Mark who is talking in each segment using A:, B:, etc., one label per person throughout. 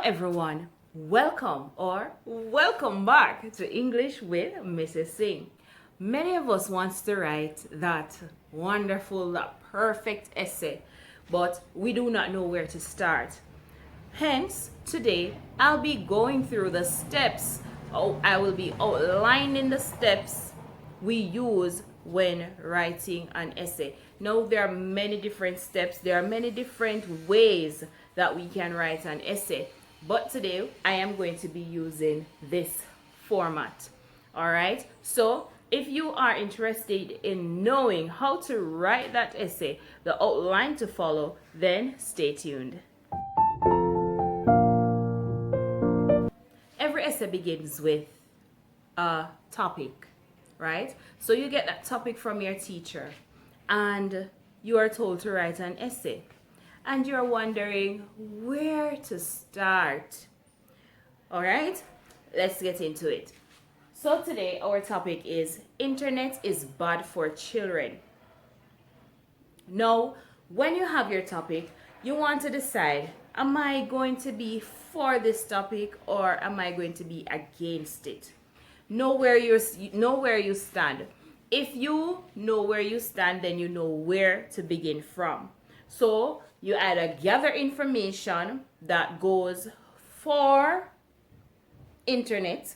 A: everyone, welcome back to English with Mrs. Singh. Many of us wants to write that wonderful, that perfect essay, but we do not know where to start. Hence, today I'll be going through the steps. I will be outlining the steps we use when writing an essay. Now, there are many different steps, there are many different ways that we can write an essay, but today I am going to be using this format. All right, so if you are interested in knowing how to write that essay, the outline to follow, then stay tuned. Every essay begins with a topic, right? So you get that topic from your teacher and you are told to write an essay and you're wondering where to start. All right, let's get into it. So today our topic is internet is bad for children. Now, when you have your topic, you want to decide, am I going to be for this topic or am I going to be against it? Know where you stand. If you know where you stand, then you know where to begin from. So you either gather information that goes for internet,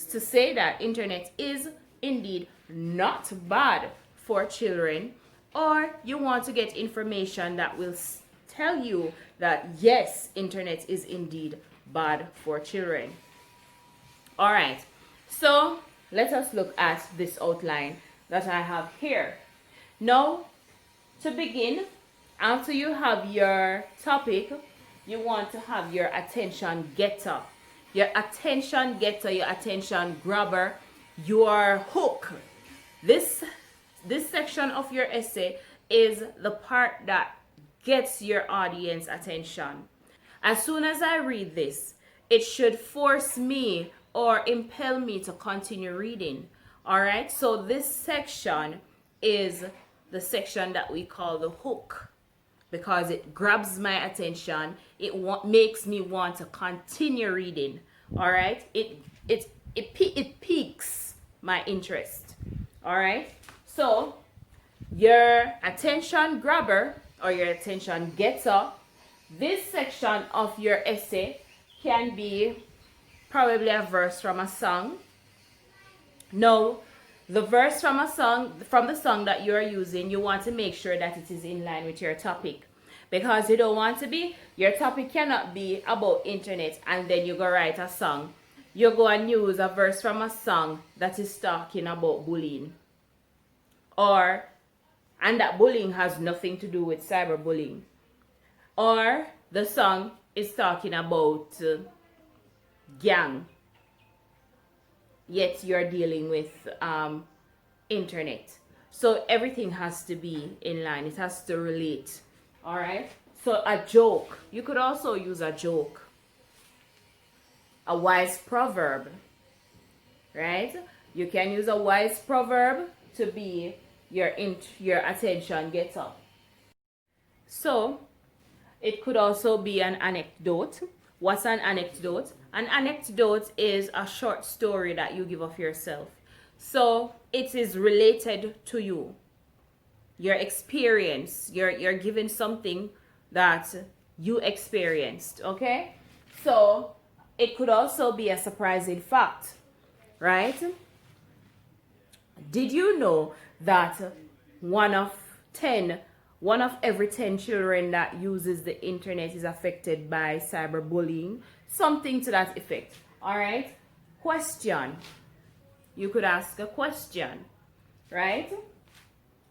A: to say that internet is indeed not bad for children, or you want to get information that will tell you that yes, internet is indeed bad for children. All right, so let us look at this outline that I have here. Now, to begin, after you have your topic, you want to have your attention getter. Your attention getter, your attention grabber, your hook. This section of your essay is the part that gets your audience attention. As soon as I read this, it should force me or impel me to continue reading. All right, so this section is the section that we call the hook, because it grabs my attention. It makes me want to continue reading. All right, it piques my interest. All right, so your attention grabber or your attention getter, this section of your essay can be probably a verse from a song. No, the verse from a song, from the song that you are using, you want to make sure that it is in line with your topic, because you don't want to be, your topic cannot be about internet and then you go write a song. You go and use a verse from a song that is talking about bullying, and that bullying has nothing to do with cyberbullying, or the song is talking about gang, yet you're dealing with internet. So everything has to be in line, it has to relate. All right, so a joke, you could also use a joke, a wise proverb, right? You can use a wise proverb to be your attention getter. So it could also be an anecdote. What's an anecdote? An anecdote is a short story that you give of yourself. So it is related to you, your experience. You're given something that you experienced, okay? So it could also be a surprising fact, right? Did you know that one of every 10 children that uses the internet is affected by cyberbullying? Something to that effect. All right, question. You could ask a question, right?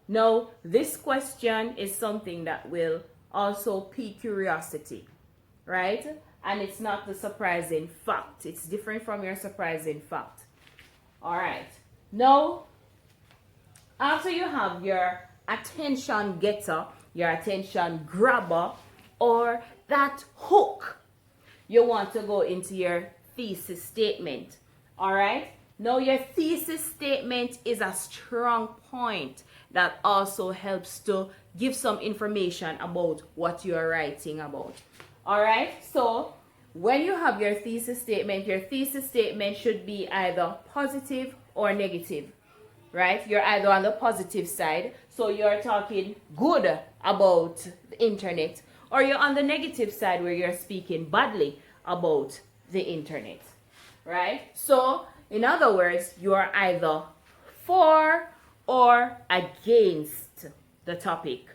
A: Now, this question is something that will also pique curiosity, right? And it's not the surprising fact. It's different from your surprising fact. All right. Now, after you have your attention getter, your attention grabber, or that hook, you want to go into your thesis statement. All right, now your thesis statement is a strong point that also helps to give some information about what you are writing about. All right, so when you have your thesis statement should be either positive or negative, right? You're either on the positive side, so you're talking good about the internet, or you're on the negative side where you're speaking badly about the internet, right? So, in other words, you are either for or against the topic.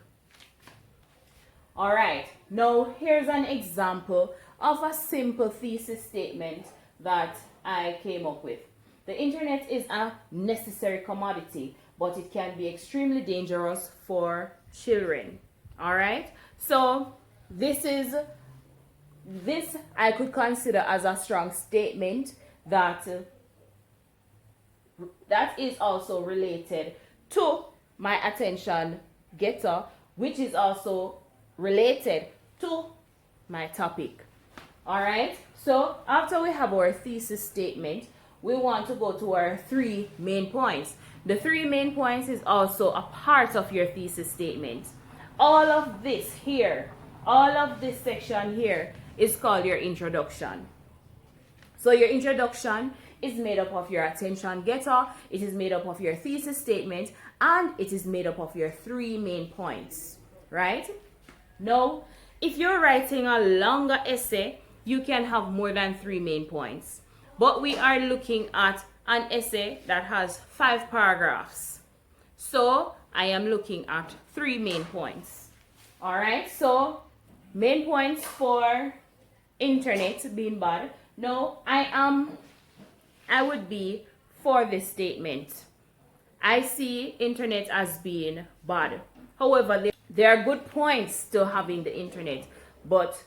A: All right, now here's an example of a simple thesis statement that I came up with. The internet is a necessary commodity, but it can be extremely dangerous for children. All right, so this I could consider as a strong statement that is also related to my attention getter, which is also related to my topic. All right, so after we have our thesis statement, we want to go to our 3 main points. The 3 main points is also a part of your thesis statement. All of this here, all of this section here is called your introduction. So your introduction is made up of your attention getter, it is made up of your thesis statement, and it is made up of your 3 main points, right? Now, if you're writing a longer essay, you can have more than 3 main points. But we are looking at an essay that has 5 paragraphs. So I am looking at 3 main points. All right, so main points for internet being bad. No, I would be for this statement. I see internet as being bad. However, there are good points to having the internet, but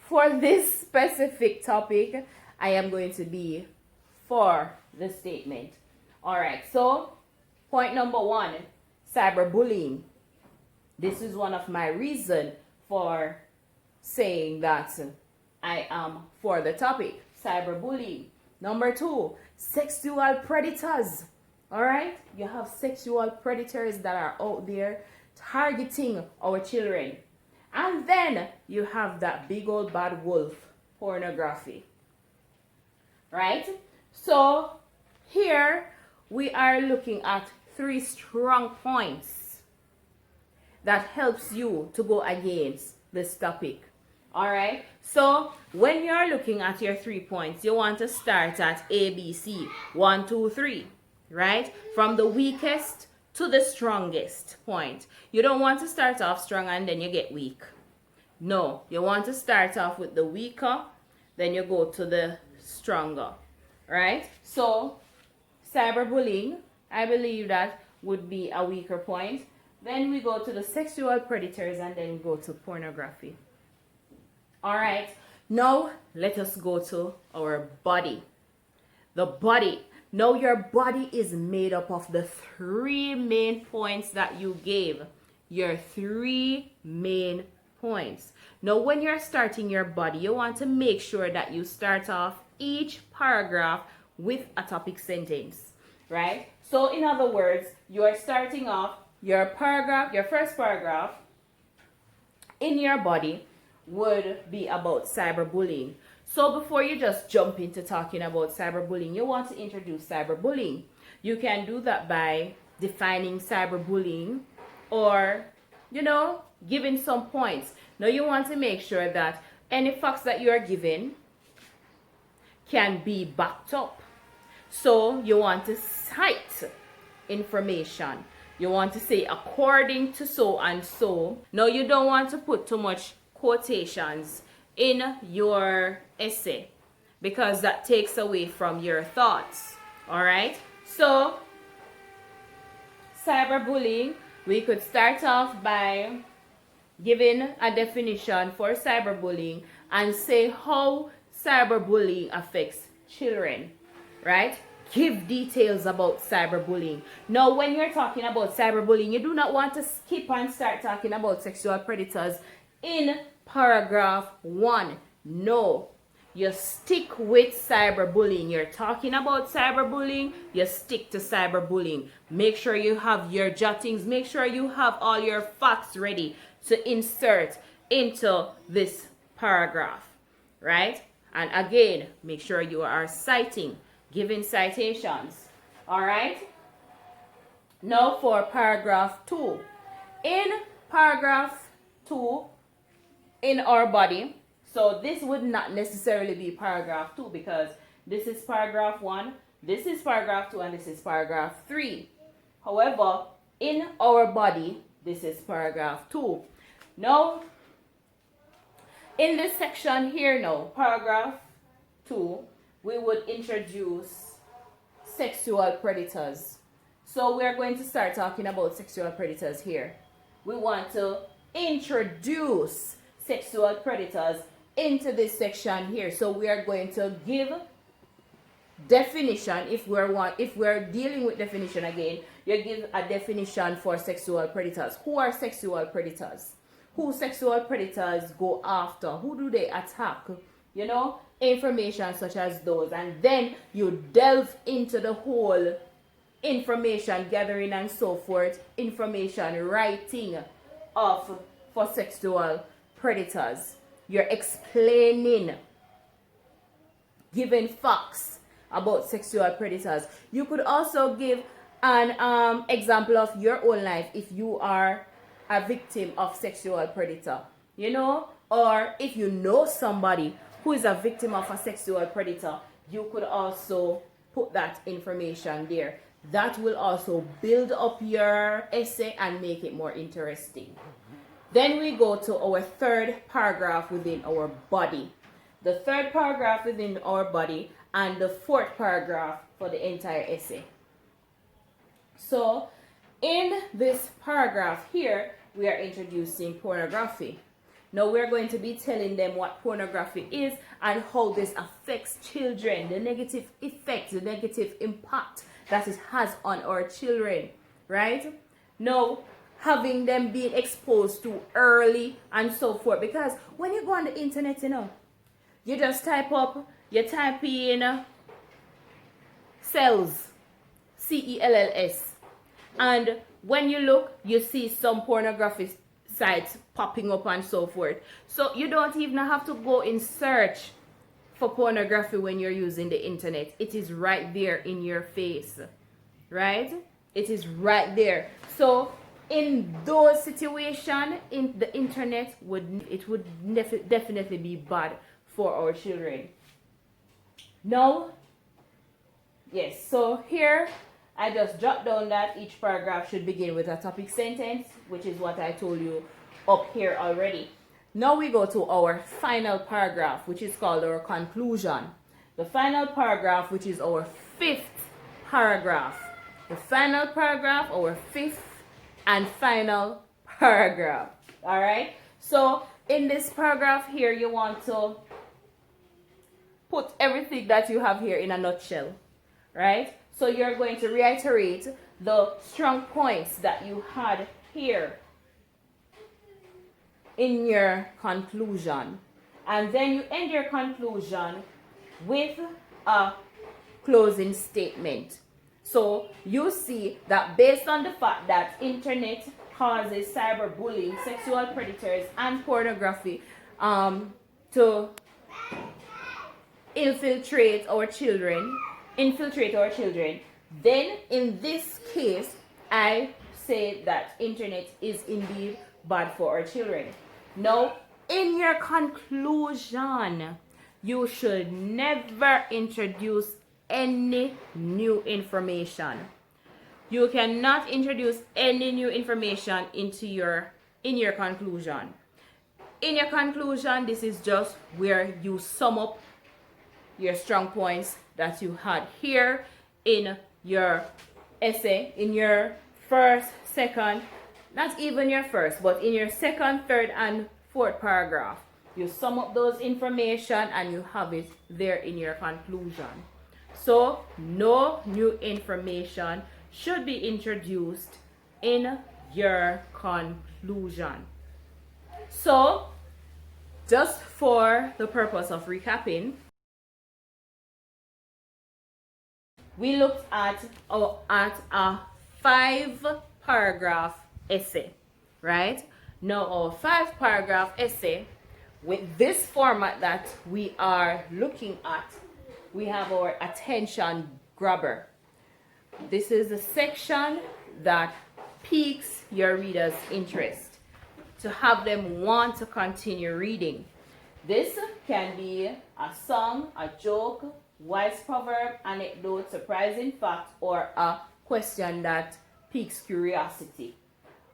A: for this specific topic, I am going to be for the statement. All right, so point number 1, cyberbullying. This is one of my reasons for saying that I am for the topic, cyberbullying. Number 2, sexual predators. All right, you have sexual predators that are out there targeting our children. And then you have that big old bad wolf, pornography. Right? So here we are looking at 3 strong points that helps you to go against this topic. All right, so when you're looking at your 3 points, you want to start at ABC, 1, 2, 3, right? From the weakest to the strongest point. You don't want to start off strong and then you get weak. No, you want to start off with the weaker, then you go to the stronger, right? So cyberbullying, I believe that would be a weaker point. Then we go to the sexual predators and then go to pornography. All right, now let us go to our body. The body. Now your body is made up of the 3 main points that you gave. Your 3 main points. Now when you're starting your body, you want to make sure that you start off each paragraph with a topic sentence, right? So in other words, you are starting off your paragraph, your first paragraph in your body would be about cyberbullying. So before you just jump into talking about cyberbullying, you want to introduce cyberbullying. You can do that by defining cyberbullying or, giving some points. Now you want to make sure that any facts that you are giving can be backed up. So you want to cite information. You want to say according to so and so. Now you don't want to put too much quotations in your essay because that takes away from your thoughts. All right, so cyberbullying, we could start off by giving a definition for cyberbullying and say how cyberbullying affects children, right? Give details about cyberbullying. Now when you're talking about cyberbullying, you do not want to skip and start talking about sexual predators in paragraph 1. No, you stick with cyberbullying. You're talking about cyberbullying, you stick to cyberbullying. Make sure you have your jottings, make sure you have all your facts ready to insert into this paragraph. right? And again, make sure you are citing, giving citations. All right? Now for paragraph 2. In paragraph 2, in our body, so this would not necessarily be paragraph 2 because this is paragraph 1, this is paragraph 2, and this is paragraph 3. However, in our body, this is paragraph 2. Now, in this section here now, paragraph 2, we would introduce sexual predators. So we're going to start talking about sexual predators here. We want to introduce sexual predators into this section here. So we are going to give definition. If we're dealing with definition again, you give a definition for sexual predators. Who are sexual predators? Who sexual predators go after? Who do they attack? You know, information such as those. And then you delve into the whole information gathering and so forth, information writing for sexual predators. You're explaining, giving facts about sexual predators. You could also give an example of your own life if you are a victim of sexual predator, you know, or if you know somebody who is a victim of a sexual predator, you could also put that information there. That will also build up your essay and make it more interesting. Then we go to our third paragraph within our body. The third paragraph within our body and the fourth paragraph for the entire essay. So in this paragraph here, we are introducing pornography. Now we're going to be telling them what pornography is and how this affects children, the negative effects, the negative impact that it has on our children, right? Now, having them being exposed to early and so forth, because when you go on the internet, you know, you just type in cells, CELLS, and when you look, you see some pornography sites popping up and so forth. So you don't even have to go in search for pornography when you're using the internet. It is right there in your face, right? It is right there. So in those situations, in the internet would definitely be bad for our children. Now, yes, so here I just jot down that each paragraph should begin with a topic sentence, which is what I told you up here already. Now we go to our final paragraph, which is called our conclusion. The final paragraph, which is our fifth paragraph. The final paragraph, our fifth and final paragraph. All right? So in this paragraph here, you want to put everything that you have here in a nutshell, right? So you're going to reiterate the strong points that you had here in your conclusion. And then you end your conclusion with a closing statement. So you see that based on the fact that internet causes cyberbullying, sexual predators, and pornography to infiltrate our children, then in this case, I say that internet is indeed bad for our children. Now, in your conclusion, you should never introduce any new information. You cannot introduce any new information in your conclusion. In your conclusion, this is just where you sum up your strong points that you had here in your essay, in your first, second, not even your first, but in your second, third, and fourth paragraph. You sum up those information and you have it there in your conclusion. So no new information should be introduced in your conclusion. So just for the purpose of recapping, we looked at a 5-paragraph essay, right? Now our 5-paragraph essay with this format that we are looking at, we have our attention grabber. This is the section that piques your reader's interest to have them want to continue reading. This can be a song, a joke, wise proverb, anecdote, surprising fact, or a question that piques curiosity.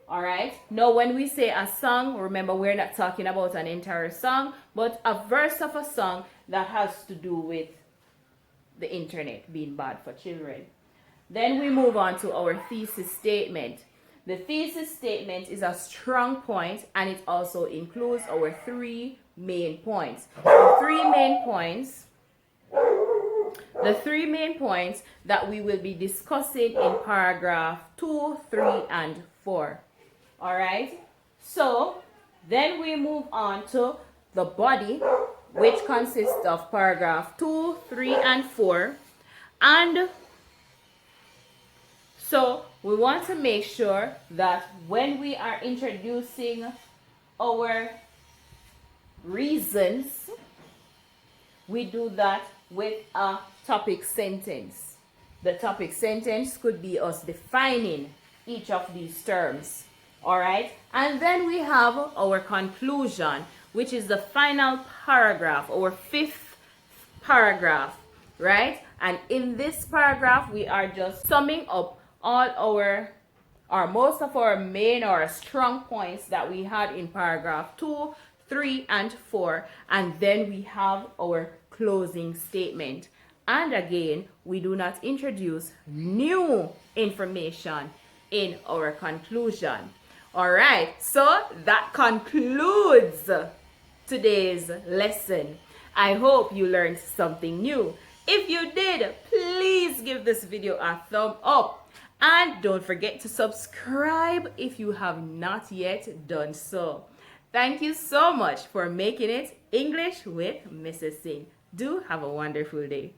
A: All right. Now, when we say a song, remember we're not talking about an entire song, but a verse of a song that has to do with the internet being bad for children. Then we move on to our thesis statement. The thesis statement is a strong point, and it also includes our 3 main points. The three main points that we will be discussing in paragraph 2, 3, and 4. All right. So then we move on to the body, which consists of paragraph 2, 3, and 4. And so we want to make sure that when we are introducing our reasons, we do that with a topic sentence. The topic sentence could be us defining each of these terms. All right. And then we have our conclusion, which is the final paragraph, our 5th paragraph, right? And in this paragraph, we are just summing up all our, or most of our main or strong points that we had in paragraph 2, 3, and 4. And then we have our closing statement. And again, we do not introduce new information in our conclusion. All right, so that concludes today's lesson. I hope you learned something new. If you did, please give this video a thumb up. And don't forget to subscribe if you have not yet done so. Thank you so much for making it English with Mrs. Singh. Do have a wonderful day.